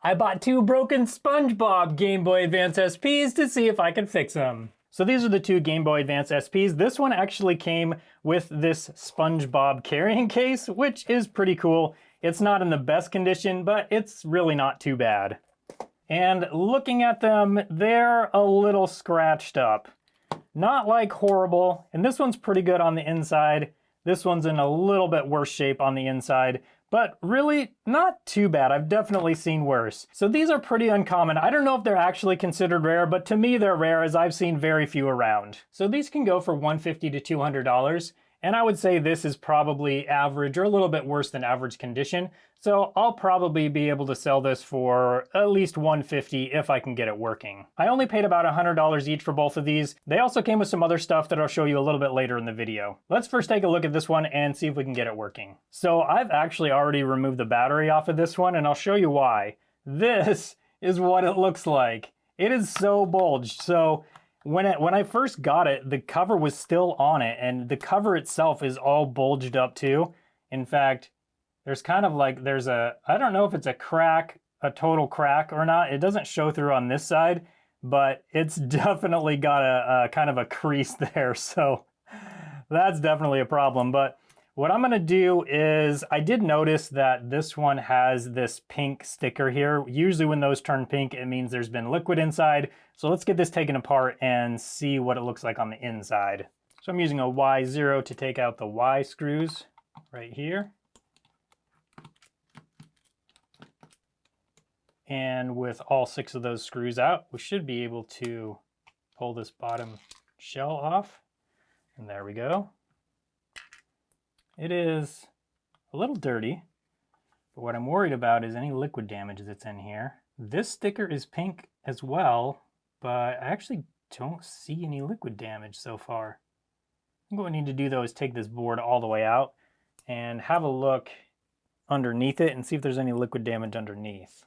I bought 2 broken SpongeBob Game Boy Advance SPs to see if I could fix them. So these are the 2 Game Boy Advance SPs. This one actually came with this SpongeBob carrying case, which is pretty cool. It's not in the best condition, but it's really not too bad. And looking at them, they're a little scratched up. Not like horrible, and this one's pretty good on the inside. This one's in a little bit worse shape on the inside, but really not too bad. I've definitely seen worse. So these are pretty uncommon. I don't know if they're actually considered rare, but to me they're rare as I've seen very few around. So these can go for $150 to $200. And I would say this is probably average or a little bit worse than average condition. So I'll probably be able to sell this for at least $150 if I can get it working. I only paid about $100 each for both of these. They also came with some other stuff that I'll show you a little bit later in the video. Let's first take a look at this one and see if we can get it working. So I've actually already removed the battery off of this one, and I'll show you why. This is what it looks like. It is so bulged. So when I first got it, the cover was still on it, and the cover itself is all bulged up too. In fact, there's kind of like, I don't know if it's a crack, a total crack or not. It doesn't show through on this side, but it's definitely got a kind of a crease there. So that's definitely a problem. But what I'm gonna do is, I did notice that this one has this pink sticker here. Usually when those turn pink, it means there's been liquid inside. So let's get this taken apart and see what it looks like on the inside. So I'm using a Y0 to take out the Y screws right here. And with all 6 of those screws out, we should be able to pull this bottom shell off. And there we go. It is a little dirty, but what I'm worried about is any liquid damage that's in here. This sticker is pink as well, but I actually don't see any liquid damage so far. I think what we need to do though is take this board all the way out and have a look underneath it and see if there's any liquid damage underneath.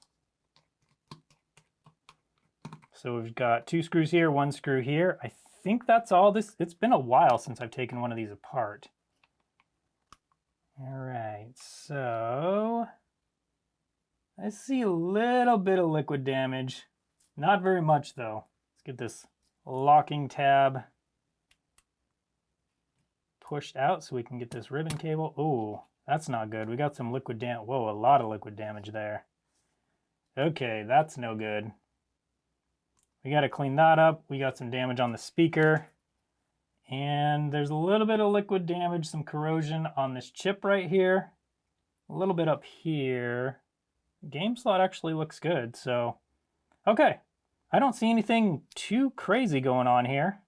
So we've got 2 screws here, 1 screw here. I think that's all. It's been a while since I've taken one of these apart. All right, so I see a little bit of liquid damage. Not very much though. Let's get this locking tab pushed out so we can get this ribbon cable. Oh, that's not good. We got some liquid damage. Whoa, a lot of liquid damage there. Okay, that's no good. We got to clean that up. We got some damage on the speaker. And there's a little bit of liquid damage, some corrosion on this chip right here. A little bit up here. Game slot actually looks good, so. Okay, I don't see anything too crazy going on here.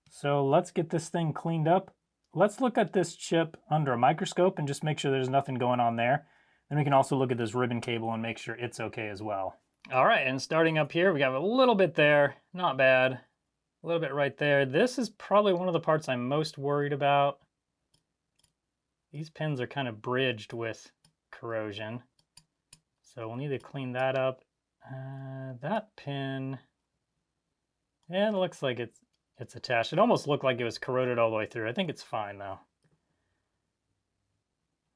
So let's get this thing cleaned up. Let's look at this chip under a microscope and just make sure there's nothing going on there. Then we can also look at this ribbon cable and make sure it's okay as well. All right, and starting up here, we got a little bit there, not bad. A little bit right there. This is probably one of the parts I'm most worried about. These pins are kind of bridged with corrosion. So we'll need to clean that up. That pin, yeah, it looks like it's attached. It almost looked like it was corroded all the way through. I think it's fine though.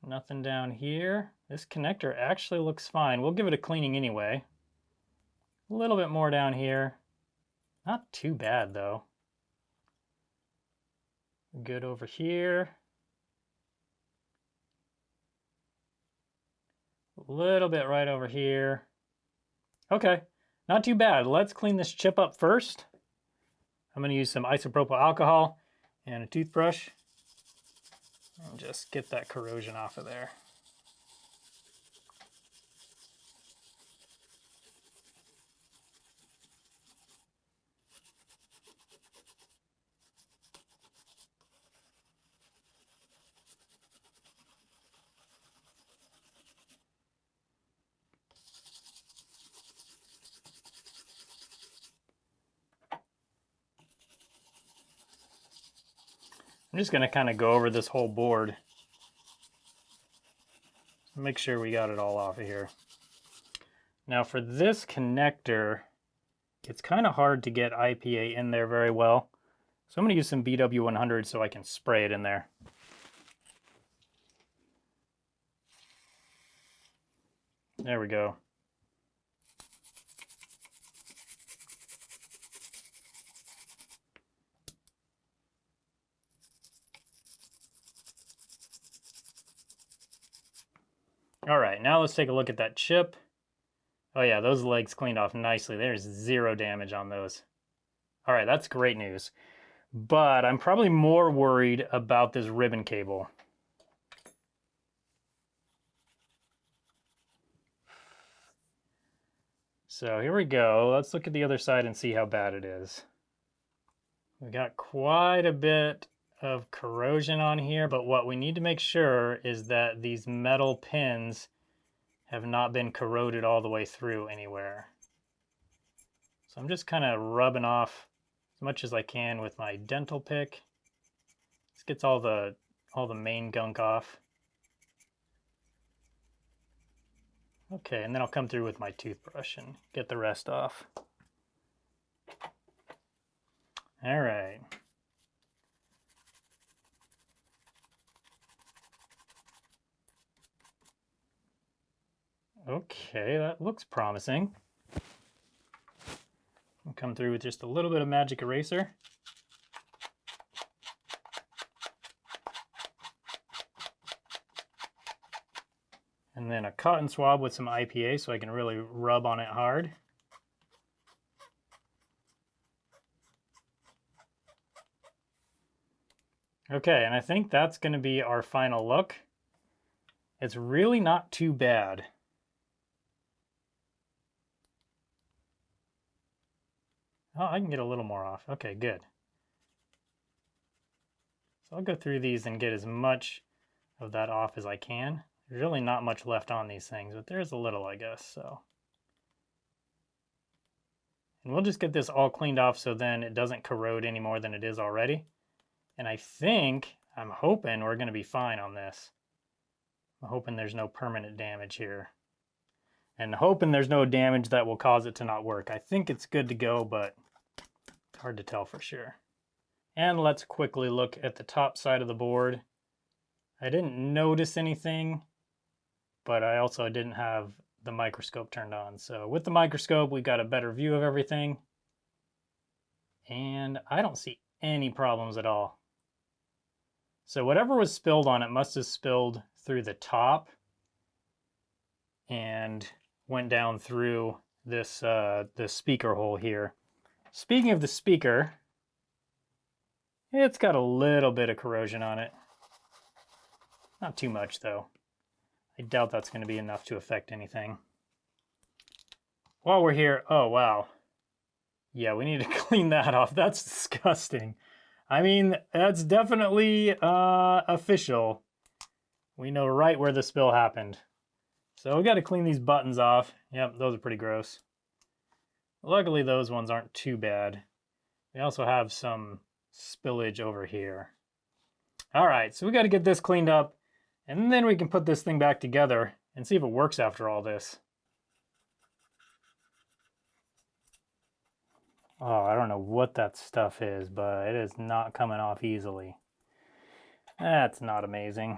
Nothing down here. This connector actually looks fine. We'll give it a cleaning anyway. A little bit more down here. Not too bad though. Good over here. A little bit right over here. Okay, not too bad. Let's clean this chip up first. I'm going to use some isopropyl alcohol and a toothbrush and just get that corrosion off of there. I'm just going to kind of go over this whole board. Make sure we got it all off of here. Now for this connector, it's kind of hard to get IPA in there very well. So I'm going to use some BW100 so I can spray it in there. There we go. All right, now let's take a look at that chip. Oh yeah, those legs cleaned off nicely. There's 0 damage on those. All right, that's great news. But I'm probably more worried about this ribbon cable. So here we go. Let's look at the other side and see how bad it is. We got quite a bit of corrosion on here, but what we need to make sure is that these metal pins have not been corroded all the way through anywhere. So I'm just kind of rubbing off as much as I can with my dental pick. This gets all the main gunk off. Okay, and then I'll come through with my toothbrush and get the rest off. All right. Okay, that looks promising. I'll come through with just a little bit of magic eraser. And then a cotton swab with some IPA so I can really rub on it hard. Okay, and I think that's going to be our final look. It's really not too bad. Oh, I can get a little more off. Okay, good. So I'll go through these and get as much of that off as I can. There's really not much left on these things, but there's a little, I guess, so. And we'll just get this all cleaned off so then it doesn't corrode any more than it is already. And I think, I'm hoping we're going to be fine on this. I'm hoping there's no permanent damage here. And hoping there's no damage that will cause it to not work. I think it's good to go, but it's hard to tell for sure. And let's quickly look at the top side of the board. I didn't notice anything, but I also didn't have the microscope turned on. So with the microscope, we got a better view of everything. And I don't see any problems at all. So whatever was spilled on it must have spilled through the top and went down through this the speaker hole here. Speaking of the speaker, it's got a little bit of corrosion on it. Not too much though. I doubt that's going to be enough to affect anything. While we're here, oh wow. Yeah, we need to clean that off. That's disgusting. I mean, that's definitely official. We know right where the spill happened. So we got to clean these buttons off. Yep, those are pretty gross. Luckily, those ones aren't too bad. We also have some spillage over here. All right, so we got to get this cleaned up, and then we can put this thing back together and see if it works after all this. Oh, I don't know what that stuff is, but it is not coming off easily. That's not amazing.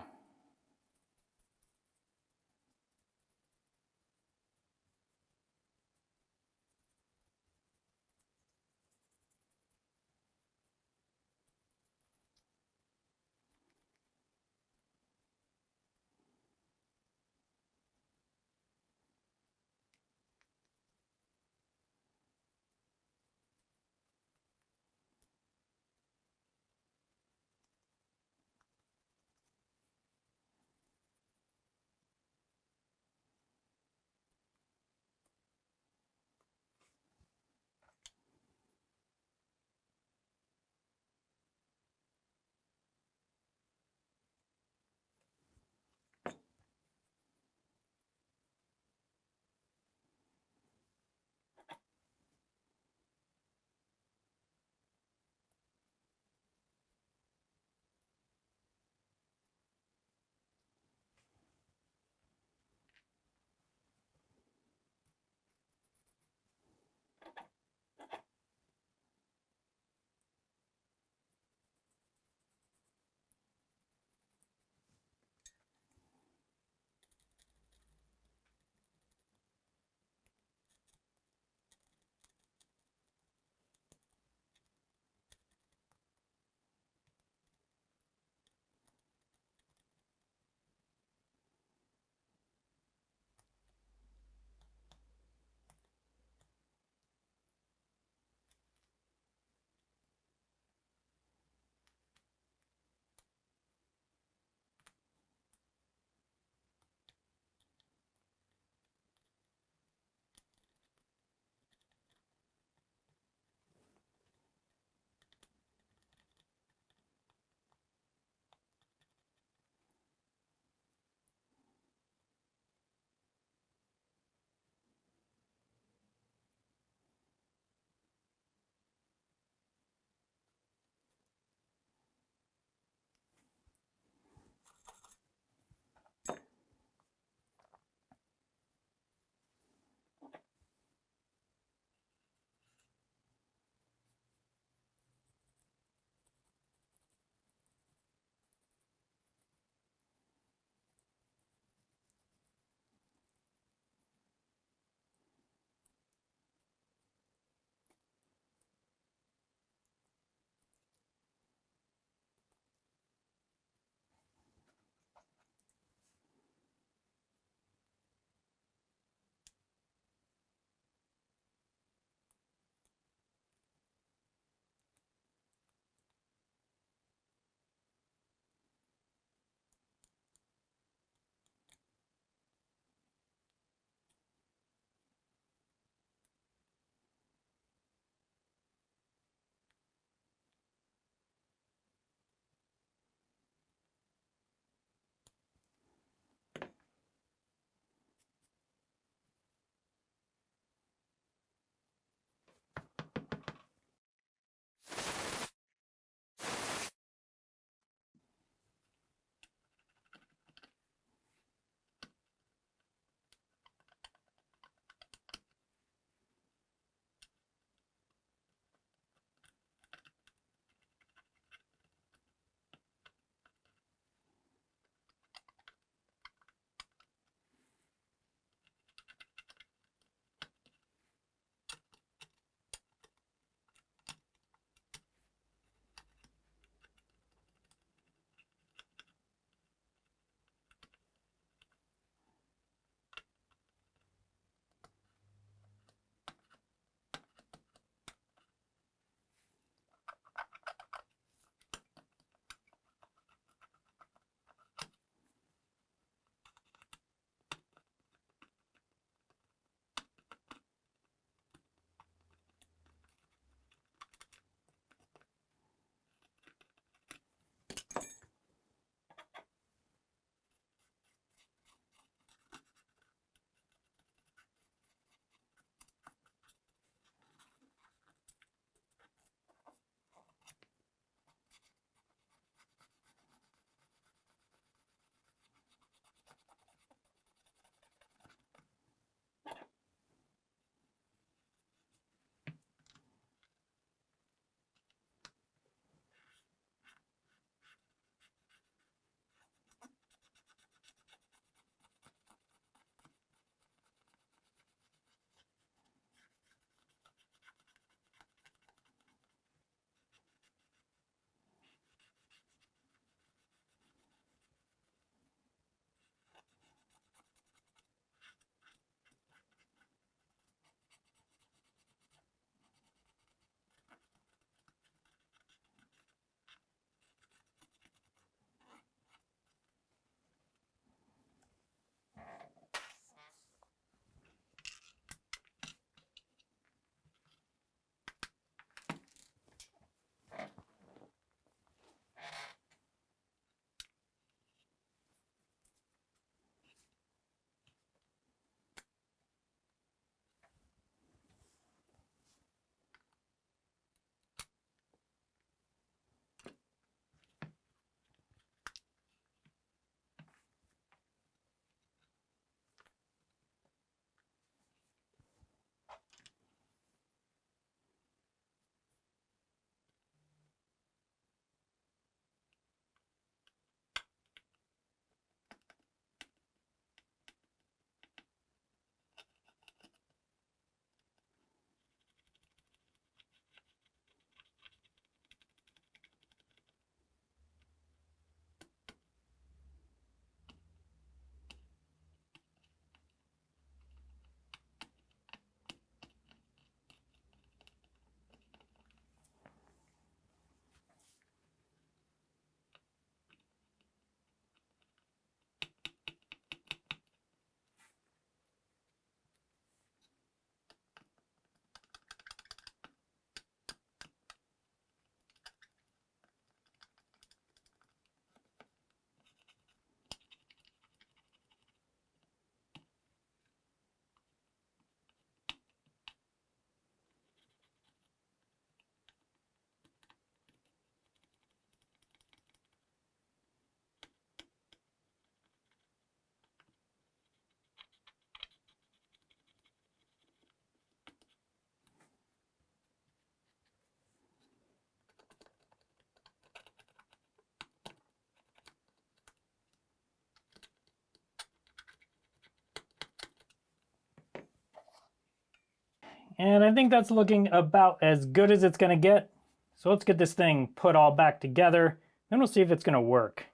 And I think that's looking about as good as it's gonna get. So let's get this thing put all back together, then we'll see if it's gonna work.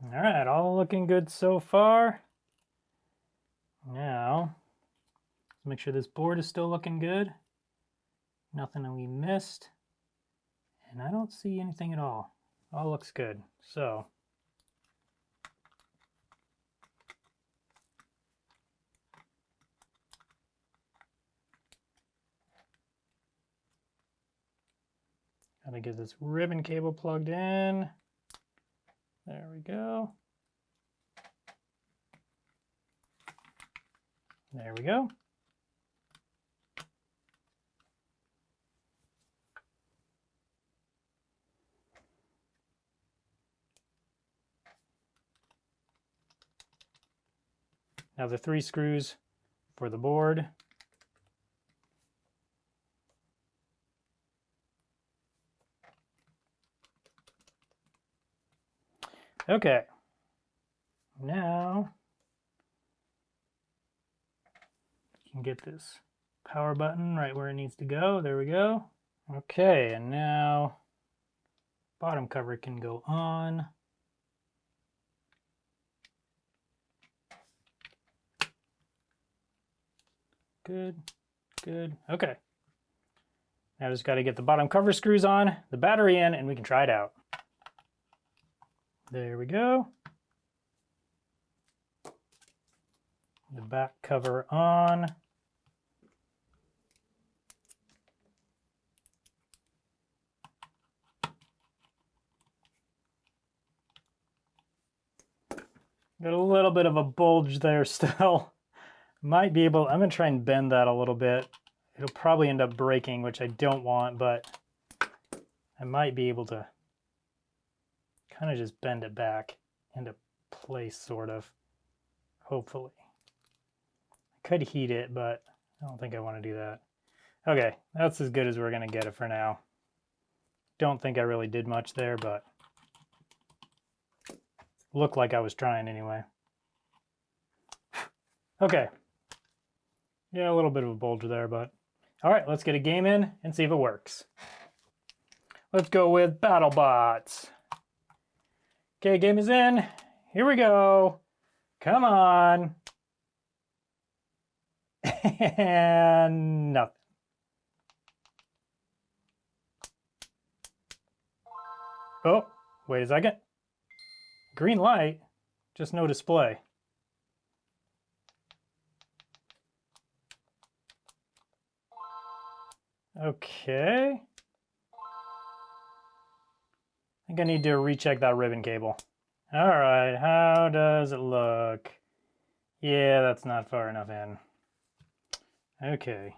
All right, all looking good so far. Now, let's make sure this board is still looking good. Nothing we missed. And I don't see anything at all. All looks good. So, gotta get this ribbon cable plugged in. There we go. There we go. Now the 3 screws for the board. Okay. Now you can get this power button right where it needs to go. There we go. Okay, and now bottom cover can go on. Good, good. Okay. Now I just got to get the bottom cover screws on, the battery in, and we can try it out. There we go. The back cover on. Got a little bit of a bulge there still. Might be able, I'm gonna try and bend that a little bit. It'll probably end up breaking, which I don't want, but I might be able to kind of just bend it back into place, sort of, hopefully. I could heat it, but I don't think I want to do that. Okay, that's as good as we're gonna get it for now. Don't think I really did much there, but looked like I was trying anyway. Okay. Yeah, a little bit of a bulge there, but all right, let's get a game in and see if it works. Let's go with BattleBots. Okay, game is in. Here we go. Come on. And nothing. Oh, wait a second. Green light, just no display. Okay. I think I need to recheck that ribbon cable. All right, how does it look? Yeah, that's not far enough in. Okay.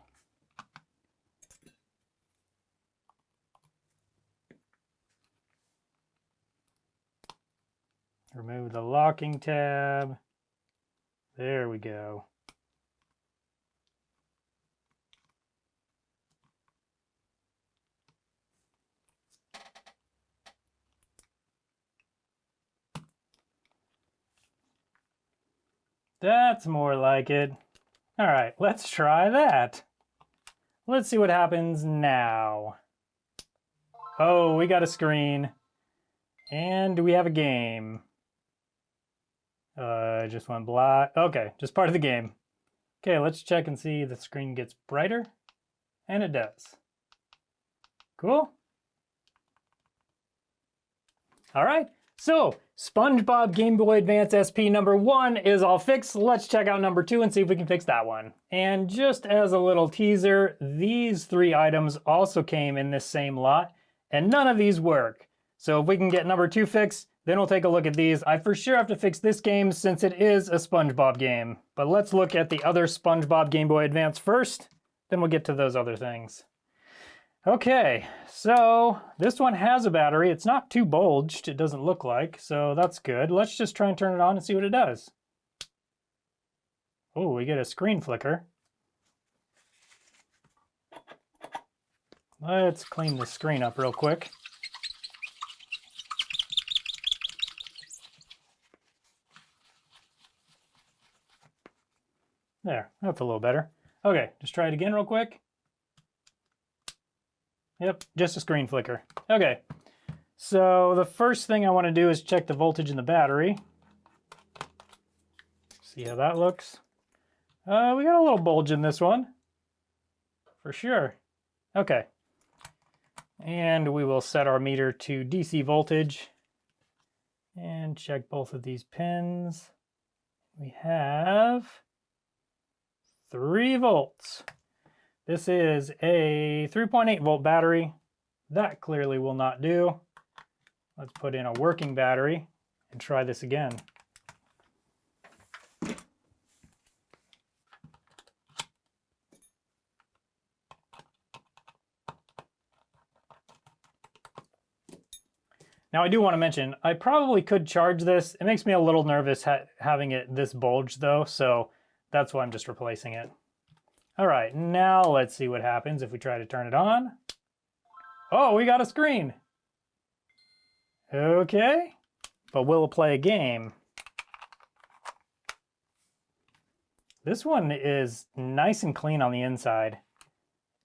Remove the locking tab. There we go. That's more like it. All right, let's try that. Let's see what happens now. Oh, we got a screen. And we have a game. Just went black. Okay, just part of the game. Okay, let's check and see if the screen gets brighter. And it does. Cool. All right, so SpongeBob Game Boy Advance SP number 1 is all fixed. Let's check out number 2 and see if we can fix that one. And just as a little teaser, these 3 items also came in this same lot, and none of these work. So if we can get number 2 fixed, then we'll take a look at these. I for sure have to fix this game since it is a SpongeBob game. But let's look at the other SpongeBob Game Boy Advance first, then we'll get to those other things. Okay, so this one has a battery. It's not too bulged, it doesn't look like, so that's good. Let's just try and turn it on and see what it does. Oh, we get a screen flicker. Let's clean the screen up real quick. There, that's a little better. Okay, just try it again real quick. Yep, just a screen flicker. Okay, so the first thing I want to do is check the voltage in the battery. See how that looks. We got a little bulge in this one, for sure. Okay, and we will set our meter to DC voltage and check both of these pins. We have 3 volts. This is a 3.8 volt battery. That clearly will not do. Let's put in a working battery and try this again. Now I do want to mention, I probably could charge this. It makes me a little nervous having it this bulge though, so that's why I'm just replacing it. All right, now let's see what happens if we try to turn it on. Oh, we got a screen. Okay, but we'll play a game. This one is nice and clean on the inside.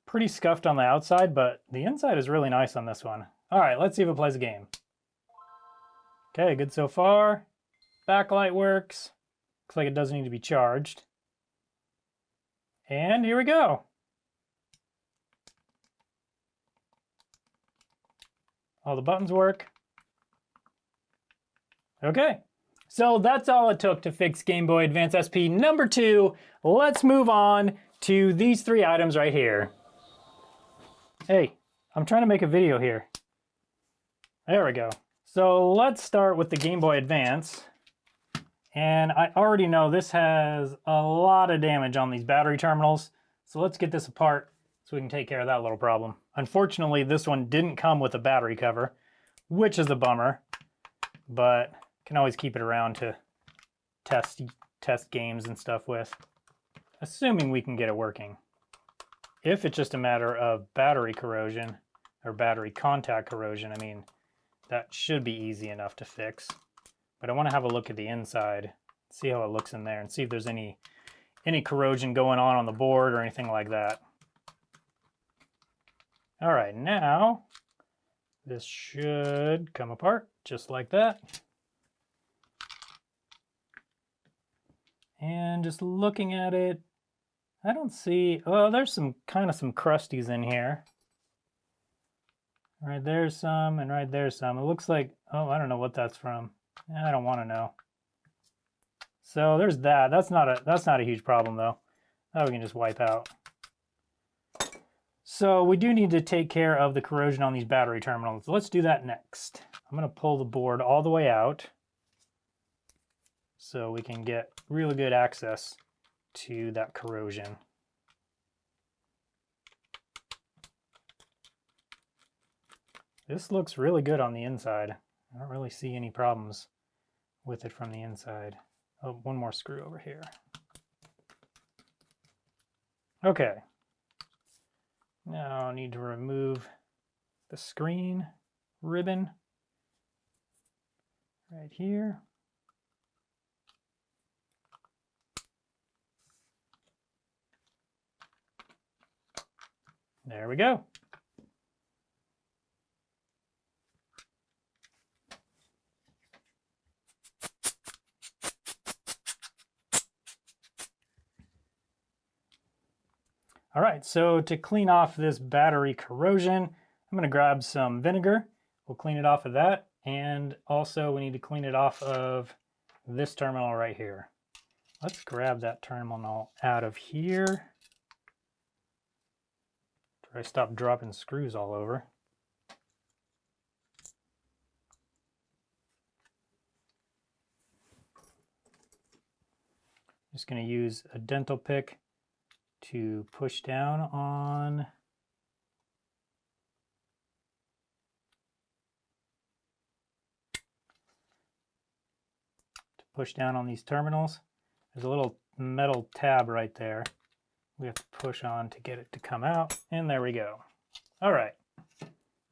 Pretty scuffed on the outside, but the inside is really nice on this one. All right, let's see if it plays a game. Okay, good so far. Backlight works. Looks like it doesn't need to be charged. And here we go. All the buttons work. Okay, so that's all it took to fix Game Boy Advance SP number 2. Let's move on to these 3 items right here. Hey, I'm trying to make a video here. There we go. So let's start with the Game Boy Advance. And I already know this has a lot of damage on these battery terminals. So let's get this apart so we can take care of that little problem. Unfortunately, this one didn't come with a battery cover, which is a bummer, but can always keep it around to test games and stuff with, assuming we can get it working. If it's just a matter of battery corrosion or battery contact corrosion, I mean, that should be easy enough to fix. But I want to have a look at the inside, see how it looks in there, and see if there's any corrosion going on the board or anything like that. All right, now this should come apart just like that. And just looking at it, I don't see, well, there's some crusties in here. Right there's some, and right there's some. It looks like, oh, I don't know what that's from. I don't want to know. So there's that. That's not a huge problem though. That we can just wipe out. So we do need to take care of the corrosion on these battery terminals. Let's do that next. I'm going to pull the board all the way out so we can get really good access to that corrosion. This looks really good on the inside. I don't really see any problems with it from the inside. Oh, one more screw over here. Okay. Now I need to remove the screen ribbon right here. There we go. All right, so to clean off this battery corrosion, I'm going to grab some vinegar. We'll clean it off of that. And also we need to clean it off of this terminal right here. Let's grab that terminal out of here. Try to stop dropping screws all over. Just going to use a dental pick to push down on these terminals. There's a little metal tab right there. We have to push on to get it to come out, and there we go. All right,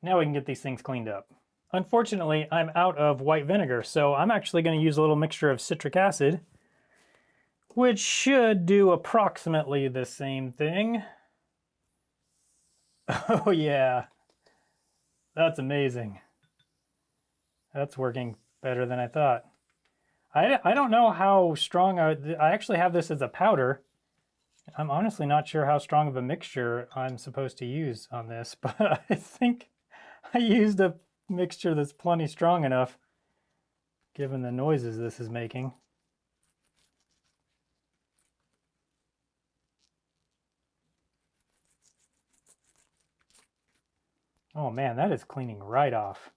now we can get these things cleaned up. Unfortunately, I'm out of white vinegar, so I'm actually going to use a little mixture of citric acid, which should do approximately the same thing. Oh yeah, that's amazing. That's working better than I thought. I don't know how strong, I actually have this as a powder. I'm honestly not sure how strong of a mixture I'm supposed to use on this, but I think I used a mixture that's plenty strong enough, given the noises this is making. Oh man, that is cleaning right off.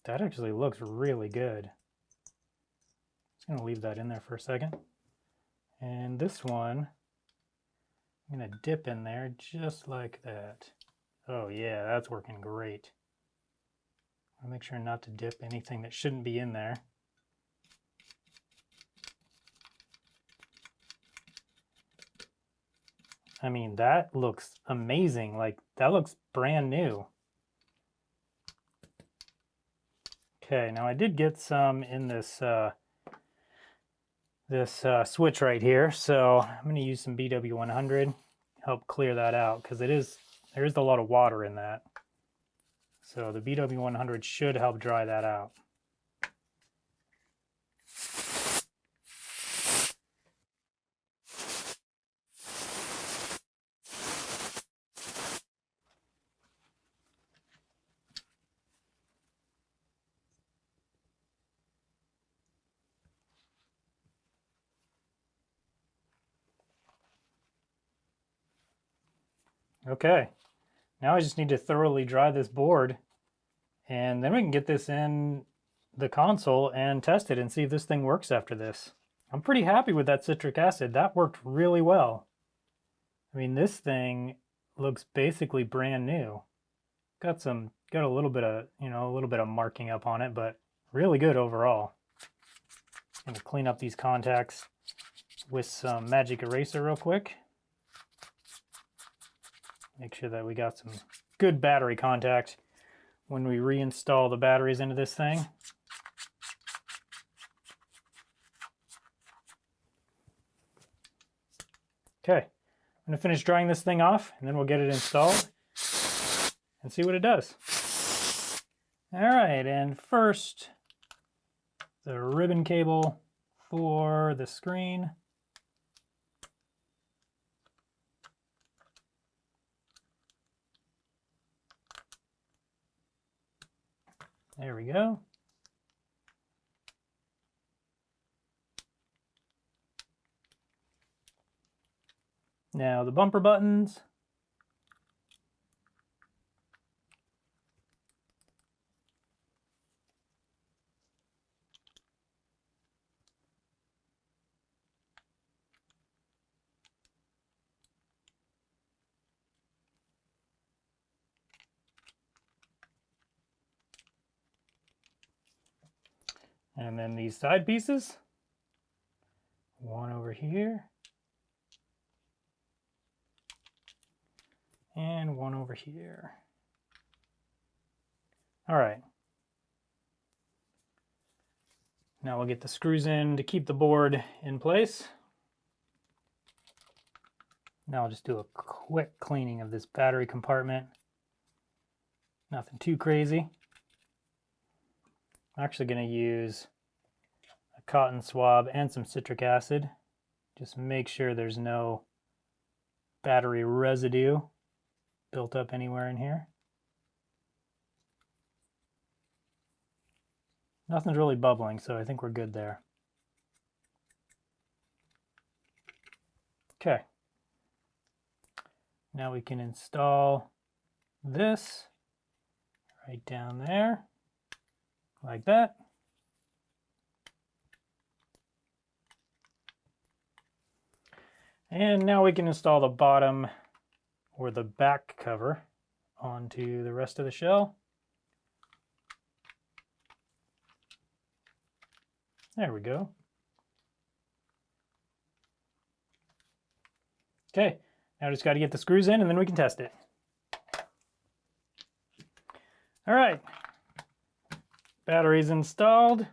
That actually looks really good. Just gonna leave that in there for a second. And this one, I'm gonna dip in there just like that. Oh yeah, that's working great. I'll make sure not to dip anything that shouldn't be in there. I mean, that looks amazing. Like, that looks brand new. Okay, now I did get some in this switch right here, so I'm going to use some BW100, help clear that out, because there is a lot of water in that. So the BW100 should help dry that out. Okay, now I just need to thoroughly dry this board, and then we can get this in the console and test it and see if this thing works after this. I'm pretty happy with that citric acid. That worked really well. I mean, this thing looks basically brand new. Got a little bit of, a little bit of marking up on it, but really good overall. I'm gonna clean up these contacts with some magic eraser real quick. Make sure that we got some good battery contact when we reinstall the batteries into this thing. Okay, I'm gonna finish drying this thing off and then we'll get it installed and see what it does. All right, and first, the ribbon cable for the screen. There we go. Now the bumper buttons. And then these side pieces. One over here. And one over here. All right. Now we'll get the screws in to keep the board in place. Now I'll just do a quick cleaning of this battery compartment. Nothing too crazy. I'm actually going to use a cotton swab and some citric acid. Just make sure there's no battery residue built up anywhere in here. Nothing's really bubbling, so I think we're good there. Okay. Now we can install this right down there, like that. And now we can install the bottom or the back cover onto the rest of the shell. There we go. Okay, now just got to get the screws in and then we can test it. All right, batteries installed,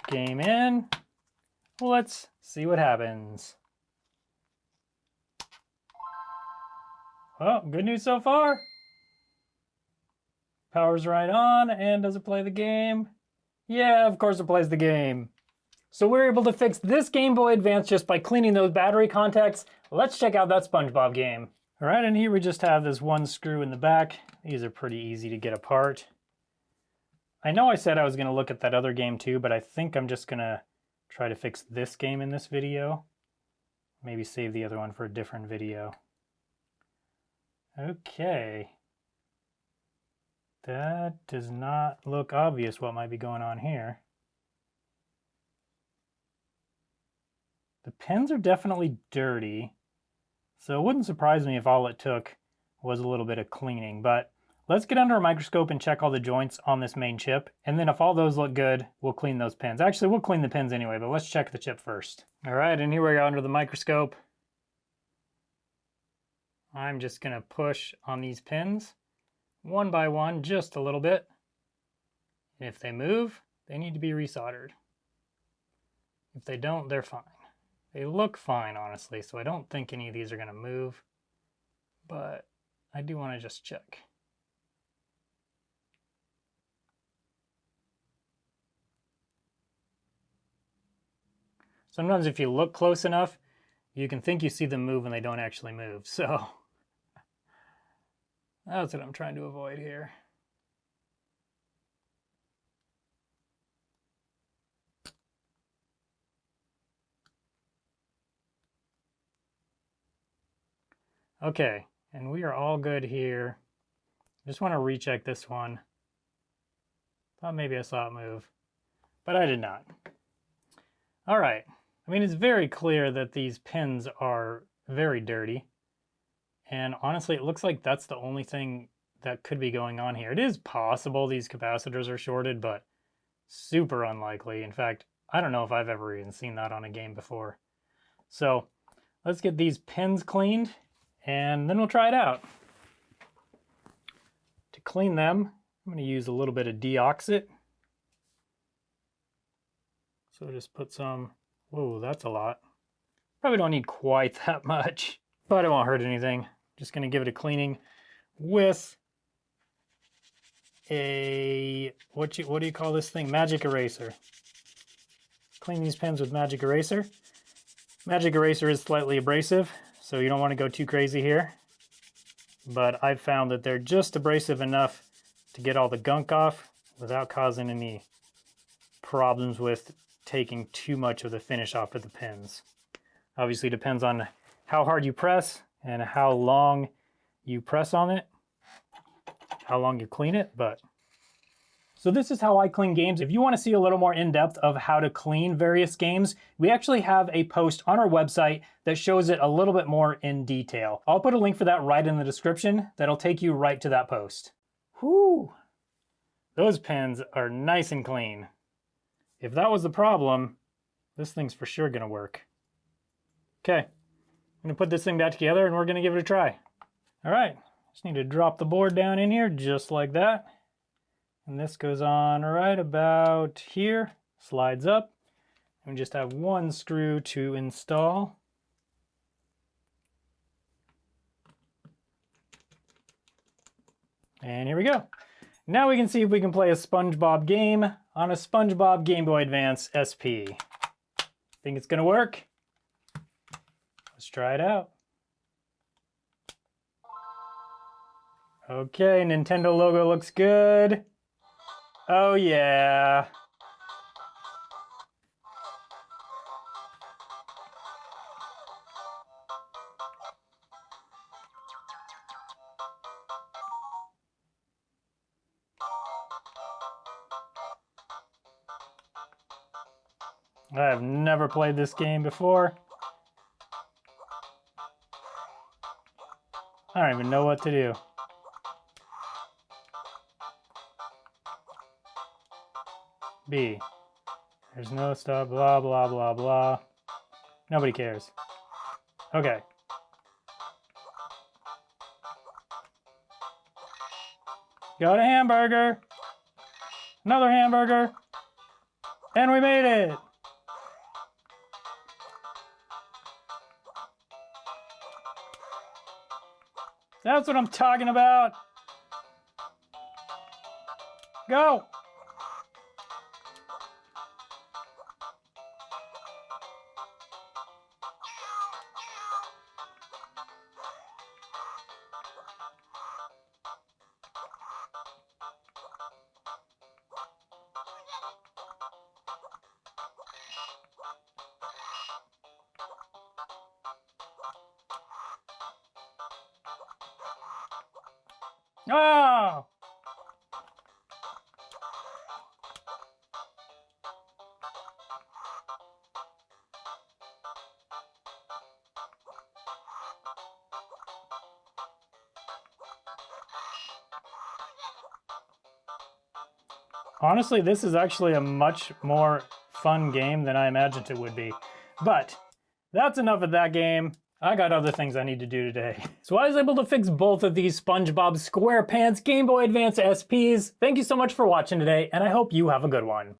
game in. Let's see what happens. Well, good news so far. Power's right on, and does it play the game? Yeah, of course it plays the game. So we're able to fix this Game Boy Advance just by cleaning those battery contacts. Let's check out that SpongeBob game. All right, and here we just have this one screw in the back. These are pretty easy to get apart. I know I said I was gonna look at that other game too, but I think I'm just gonna try to fix this game in this video. Maybe save the other one for a different video. Okay. That does not look obvious what might be going on here. The pins are definitely dirty, so it wouldn't surprise me if all it took was a little bit of cleaning, but let's get under a microscope and check all the joints on this main chip, and then if all those look good, we'll clean those pins. Actually, we'll clean the pins anyway, but let's check the chip first. All right, and here we are under the microscope. I'm just gonna push on these pins one by one, just a little bit. And if they move, they need to be resoldered. If they don't, they're fine. They look fine, honestly, so I don't think any of these are gonna move, but I do wanna just check. Sometimes if you look close enough, you can think you see them move and they don't actually move, so that's what I'm trying to avoid here. Okay, and we are all good here. Just want to recheck this one. Thought maybe I saw it move, but I did not. All right, I mean, it's very clear that these pins are very dirty. And honestly, it looks like that's the only thing that could be going on here. It is possible these capacitors are shorted, but super unlikely. In fact, I don't know if I've ever even seen that on a game before. So let's get these pins cleaned and then we'll try it out. To clean them, I'm going to use a little bit of deoxit. So just put some, whoa, that's a lot. Probably don't need quite that much, but it won't hurt anything. Just going to give it a cleaning with a, what do you call this thing? Magic eraser. Clean these pins with magic eraser. Magic eraser is slightly abrasive, so you don't want to go too crazy here. But I've found that they're just abrasive enough to get all the gunk off without causing any problems with taking too much of the finish off of the pins. Obviously, it depends on how hard you press and how long you press on it, how long you clean it, but. So this is how I clean games. If you want to see a little more in-depth of how to clean various games, we actually have a post on our website that shows it a little bit more in detail. I'll put a link for that right in the description. That'll take you right to that post. Whew, those pins are nice and clean. If that was the problem, this thing's for sure gonna work. Okay, I'm gonna put this thing back together and we're gonna give it a try. All right, just need to drop the board down in here just like that. And this goes on right about here, slides up. And we just have one screw to install. And here we go. Now we can see if we can play a SpongeBob game on a SpongeBob Game Boy Advance SP. Think it's gonna work? Let's try it out. Okay, Nintendo logo looks good. Oh yeah. I have never played this game before. I don't even know what to do. B. There's no stop, blah, blah, blah, blah. Nobody cares. Okay. Got a hamburger. Another hamburger. And we made it. That's what I'm talking about. Go. Oh! Honestly, this is actually a much more fun game than I imagined it would be. But that's enough of that game. I got other things I need to do today. So I was able to fix both of these SpongeBob SquarePants Game Boy Advance SPs. Thank you so much for watching today, and I hope you have a good one.